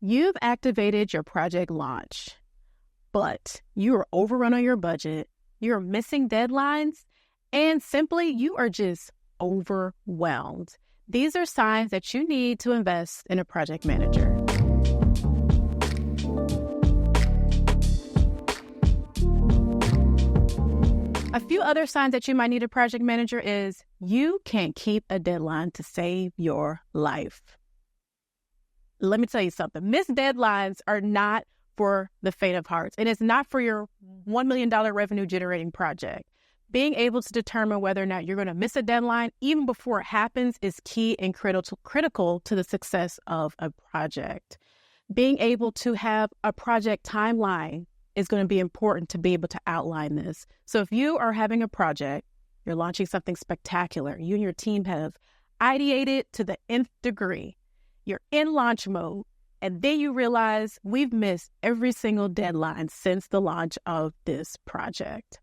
You've activated your project launch, but you are overrun on your budget, you're missing deadlines, and simply you are just overwhelmed. These are signs that you need to invest in a project manager. A few other signs that you might need a project manager is you can't keep a deadline to save your life. Let me tell you something. Missed deadlines are not for the faint of hearts, and it's not for your $1 million revenue generating project. Being able to determine whether or not you're going to miss a deadline even before it happens is key and critical to the success of a project. Being able to have a project timeline is going to be important to be able to outline this. So if you are having a project, you're launching something spectacular, you and your team have ideated to the nth degree, you're in launch mode, and then you realize we've missed every single deadline since the launch of this project.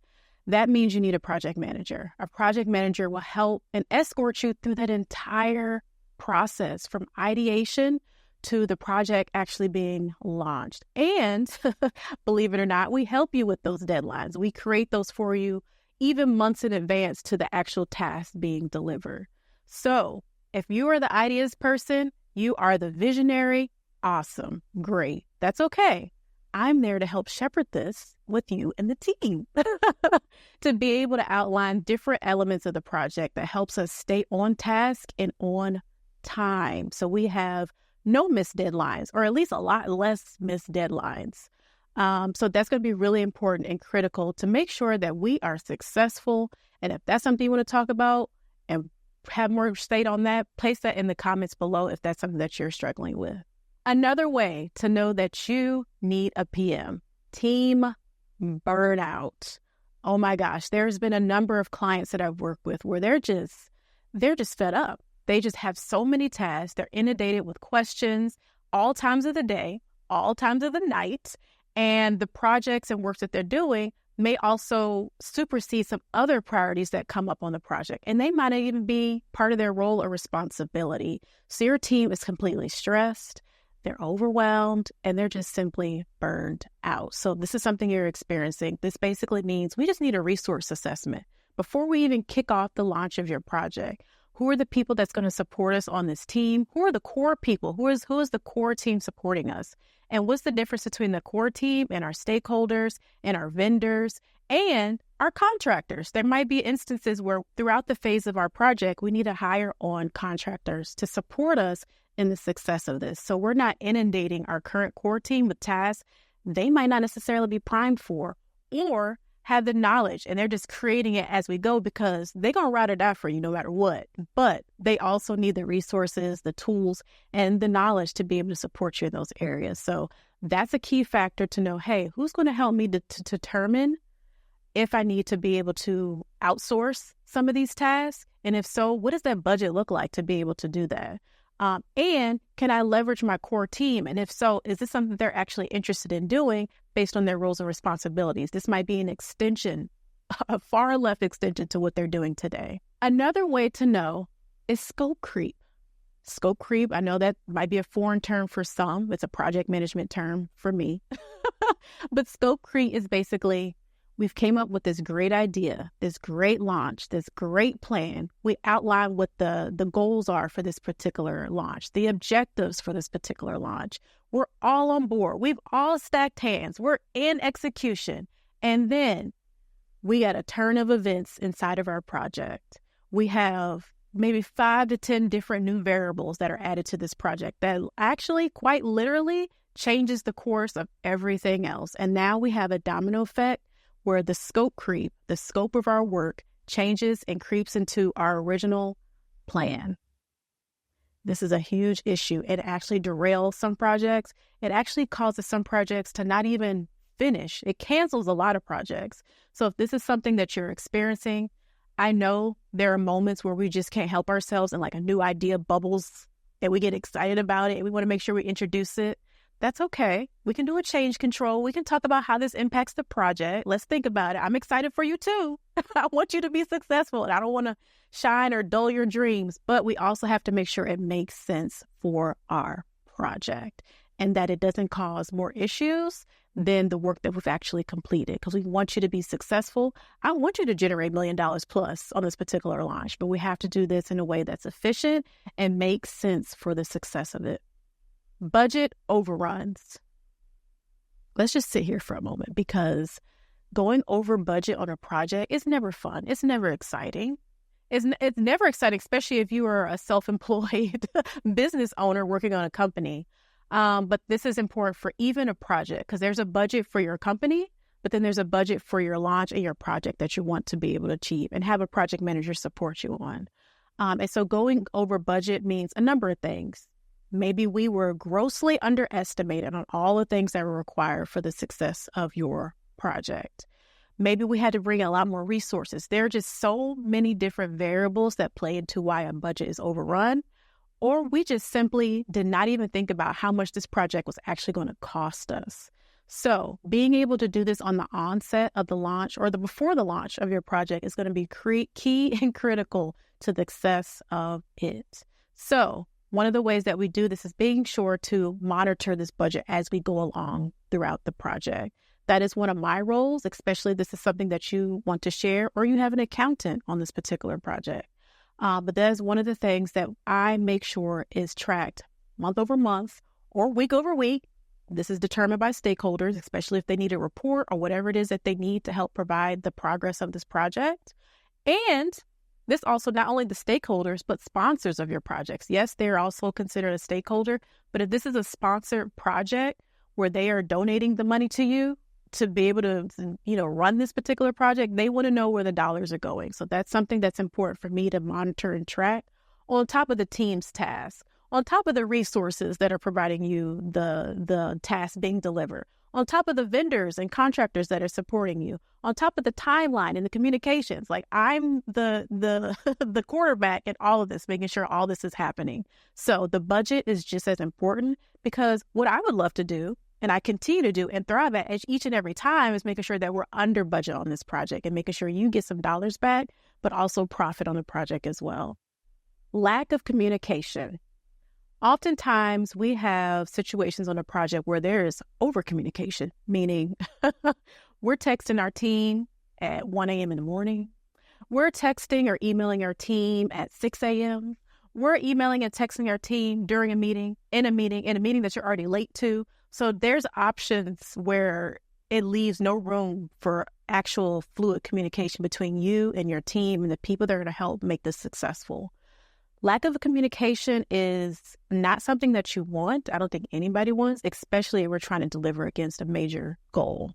That means you need a project manager. A project manager will help and escort you through that entire process from ideation to the project actually being launched. And believe it or not, we help you with those deadlines. We create those for you even months in advance to the actual task being delivered. So if you are the ideas person, you are the visionary, awesome, great. That's okay. I'm there to help shepherd this with you and the team to be able to outline different elements of the project that helps us stay on task and on time. So we have no missed deadlines, or at least a lot less missed deadlines. So that's going to be really important and critical to make sure that we are successful. And if that's something you want to talk about and have more state on that, place that in the comments below if that's something that you're struggling with. Another way to know that you need a PM, team burnout. Oh my gosh, there's been a number of clients that I've worked with where they're just fed up. They just have so many tasks. They're inundated with questions all times of the day, all times of the night, and the projects and works that they're doing may also supersede some other priorities that come up on the project, and they might not even be part of their role or responsibility. So your team is completely stressed, they're overwhelmed, and they're just simply burned out. So this is something you're experiencing. This basically means we just need a resource assessment before we even kick off the launch of your project. Who are the people that's going to support us on this team? Who are the core people? Who is the core team supporting us? And what's the difference between the core team and our stakeholders and our vendors and our contractors? There might be instances where throughout the phase of our project, we need to hire on contractors to support us in the success of this. So we're not inundating our current core team with tasks they might not necessarily be primed for or have the knowledge, and they're just creating it as we go because they're going to ride or die for you no matter what. But they also need the resources, the tools, and the knowledge to be able to support you in those areas. So that's a key factor to know, hey, who's going to help me to determine if I need to be able to outsource some of these tasks? And if so, what does that budget look like to be able to do that? And can I leverage my core team? And if so, is this something they're actually interested in doing based on their roles and responsibilities? This might be an extension, a far left extension to what they're doing today. Another way to know is scope creep. Scope creep, I know that might be a foreign term for some. It's a project management term for me. But scope creep is basically, we've came up with this great idea, this great launch, this great plan. We outline what the goals are for this particular launch, the objectives for this particular launch. We're all on board. We've all stacked hands. We're in execution. And then we got a turn of events inside of our project. We have maybe 5 to 10 different new variables that are added to this project that actually quite literally changes the course of everything else. And now we have a domino effect where the scope creep, the scope of our work changes and creeps into our original plan. This is a huge issue. It actually derails some projects. It actually causes some projects to not even finish. It cancels a lot of projects. So if this is something that you're experiencing, I know there are moments where we just can't help ourselves and like a new idea bubbles and we get excited about it and we want to make sure we introduce it. That's okay. We can do a change control. We can talk about how this impacts the project. Let's think about it. I'm excited for you too. I want you to be successful and I don't want to shine or dull your dreams, but we also have to make sure it makes sense for our project. and that it doesn't cause more issues than the work that we've actually completed. Because we want you to be successful. I want you to generate $1 million plus on this particular launch, but we have to do this in a way that's efficient and makes sense for the success of it. Budget overruns. Let's just sit here for a moment, because going over budget on a project is never fun. It's never exciting. It's never exciting, especially if you are a self-employed business owner working on a company. But this is important for even a project, because there's a budget for your company, but then there's a budget for your launch and your project that you want to be able to achieve and have a project manager support you on. And so going over budget means a number of things. Maybe we were grossly underestimated on all the things that were required for the success of your project. Maybe we had to bring a lot more resources. There are just so many different variables that play into why a budget is overrun. Or we just simply did not even think about how much this project was actually going to cost us. So being able to do this on the onset of the launch or before the launch of your project is going to be key and critical to the success of it. So one of the ways that we do this is being sure to monitor this budget as we go along throughout the project. That is one of my roles, especially if this is something that you want to share or you have an accountant on this particular project. But that is one of the things that I make sure is tracked month over month or week over week. This is determined by stakeholders, especially if they need a report or whatever it is that they need to help provide the progress of this project. And this also not only the stakeholders, but sponsors of your projects. Yes, they're also considered a stakeholder, but if this is a sponsored project where they are donating the money to you to be able to, run this particular project, they want to know where the dollars are going. So that's something that's important for me to monitor and track on top of the team's tasks, on top of the resources that are providing you the task being delivered, on top of the vendors and contractors that are supporting you, on top of the timeline and the communications. Like I'm the the quarterback in all of this, making sure all this is happening. So the budget is just as important, because what I would love to do, and I continue to do and thrive at each and every time, is making sure that we're under budget on this project and making sure you get some dollars back, but also profit on the project as well. Lack of communication. Oftentimes we have situations on a project where there is over communication, meaning we're texting our team at 1 a.m. in the morning. We're texting or emailing our team at 6 a.m. We're emailing and texting our team during a meeting, in a meeting that you're already late to. So there's options where it leaves no room for actual fluid communication between you and your team and the people that are going to help make this successful. Lack of communication is not something that you want. I don't think anybody wants, especially if we're trying to deliver against a major goal.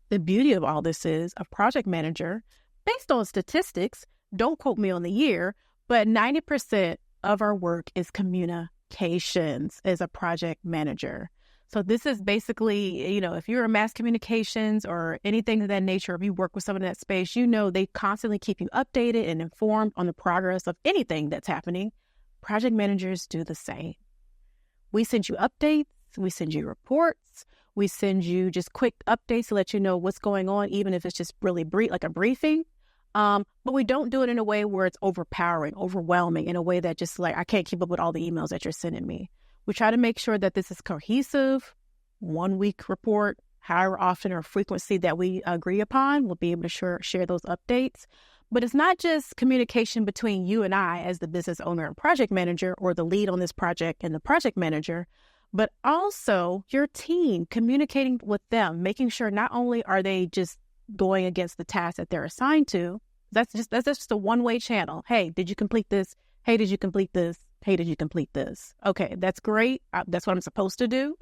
The beauty of all this is a project manager, based on statistics, don't quote me on the year, but 90% of our work is communications as a project manager. So this is basically, if you're in mass communications or anything of that nature, if you work with someone in that space, they constantly keep you updated and informed on the progress of anything that's happening. Project managers do the same. We send you updates, we send you reports, we send you just quick updates to let you know what's going on, even if it's just really brief, like a briefing. But we don't do it in a way where it's overpowering, overwhelming, in a way that just like, I can't keep up with all the emails that you're sending me. We try to make sure that this is cohesive, 1 week report, however often or frequency that we agree upon. We'll be able to share those updates. But it's not just communication between you and I as the business owner and project manager, or the lead on this project and the project manager, but also your team, communicating with them, making sure not only are they just going against the task that they're assigned to. That's just a one-way channel. Hey, did you complete this? Hey, did you complete this? Hey, did you complete this? Okay, that's great. That's what I'm supposed to do.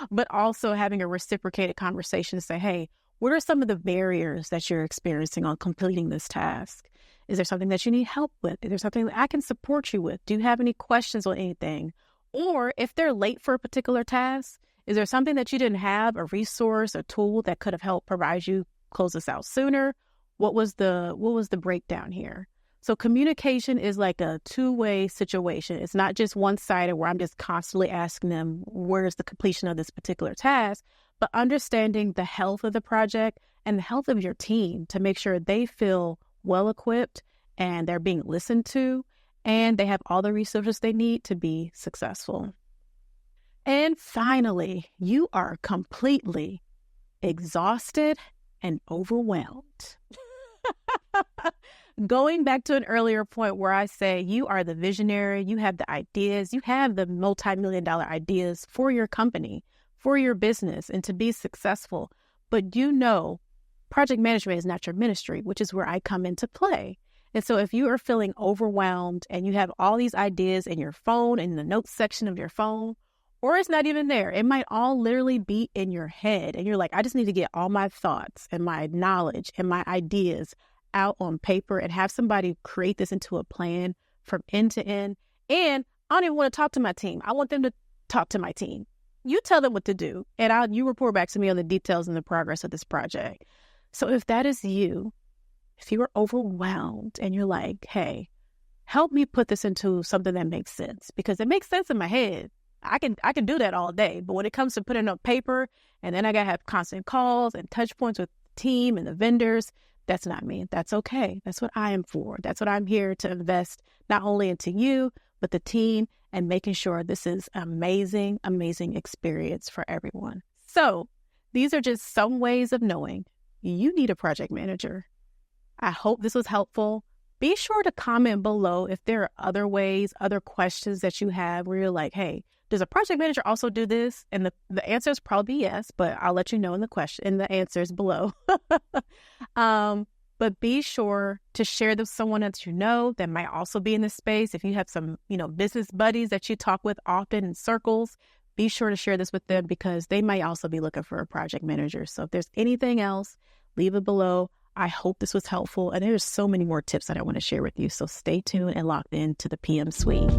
But also having a reciprocated conversation to say, hey, what are some of the barriers that you're experiencing on completing this task? Is there something that you need help with? Is there something that I can support you with? Do you have any questions on anything? Or if they're late for a particular task, is there something that you didn't have, a resource, a tool that could have helped provide you close this out sooner? What was the breakdown here? So communication is like a two-way situation. It's not just one-sided where I'm just constantly asking them, where's the completion of this particular task, but understanding the health of the project and the health of your team to make sure they feel well-equipped and they're being listened to and they have all the resources they need to be successful. And finally, you are completely exhausted and overwhelmed. Going back to an earlier point where I say you are the visionary, you have the ideas, you have the multi-million-dollar ideas for your company, for your business, and to be successful. But you know, project management is not your ministry, which is where I come into play. And so if you are feeling overwhelmed and you have all these ideas in your phone, in the notes section of your phone, or it's not even there, it might all literally be in your head. And you're like, I just need to get all my thoughts and my knowledge and my ideas out on paper and have somebody create this into a plan from end to end. And I don't even want to talk to my team. I want them to talk to my team. You tell them what to do, and you report back to me on the details and the progress of this project. So if that is you, if you are overwhelmed and you're like, hey, help me put this into something that makes sense, because it makes sense in my head. I can do that all day. But when it comes to putting up paper, and then I got to have constant calls and touch points with the team and the vendors, that's not me. That's okay. That's what I am for. That's what I'm here to invest not only into you, but the team, and making sure this is amazing, amazing experience for everyone. So these are just some ways of knowing you need a project manager. I hope this was helpful. Be sure to comment below if there are other ways, other questions that you have where you're like, hey, does a project manager also do this? And the answer is probably yes, but I'll let you know in the answers below. But be sure to share this with someone that you know that might also be in this space. If you have some, business buddies that you talk with often in circles, be sure to share this with them because they might also be looking for a project manager. So if there's anything else, leave it below. I hope this was helpful. And there's so many more tips that I want to share with you. So stay tuned and locked in to the PM Suite.